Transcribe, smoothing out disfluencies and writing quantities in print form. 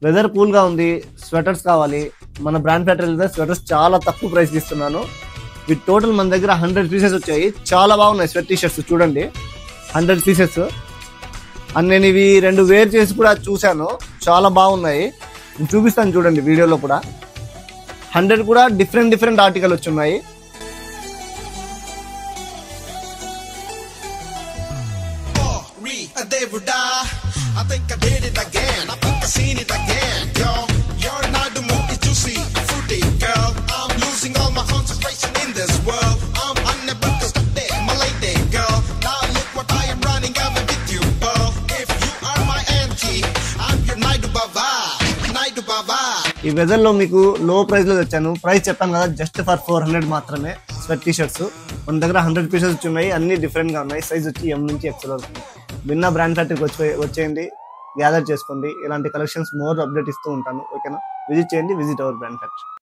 Weather cool గా ఉంది, sweaters కావాలి, మన బ్రాండ్ ఫ్యాక్టరీ స్వెటర్స్ చాలా తక్కువ ప్రైస్ ఇస్తున్నాను. వీటి టోటల్ మన దగ్గర 100 పీసెస్ వచ్చాయి. చాలా బాగున్నాయి స్వెట్ టీ షర్ట్స్, చూడండి 100 పీసెస్. అండ్ నేను ఇవి 2 వేర్ చేసి కూడా చూశాను, చాలా బాగున్నాయి. నేను చూపిస్తాను చూడండి వీడియోలో కూడా. 100 కూడా డిఫరెంట్ ఆర్టికల్ వచ్చి ఉన్నాయి. I think I did it again. I think I seen it again. Yo, you're not the mood is juicy, fruity girl. I'm losing all my concentration in this world. I'm unable to stop it, my lady girl. Now look what I am running away with you, girl. If you are my auntie, I'm your Naidu Baba, Naidu Baba. ఈ weather లో మీకు లో price లో తెచ్చాను. Price చెప్పాను కదా, just for 400 మాత్రమే sweat T shirts. మన దగ్గర 100 పీసెస్ వచ్చి ఉన్నాయి, అన్ని డిఫరెంట్ గా ఉన్నాయి. సైజ్ వచ్చి M నుంచి XL వరకు. విన్న బ్రాండ్ ఫ్యాక్టరీకి వచ్చేయండి, గ్యాదర్ చేసుకోండి. ఇలాంటి కలెక్షన్స్ మోర్ అప్డేట్ ఇస్తూ ఉంటాను. ఓకేనా, విజిట్ చేయండి, విజిట్ అవర్ బ్రాండ్ ఫ్యాక్టరీ.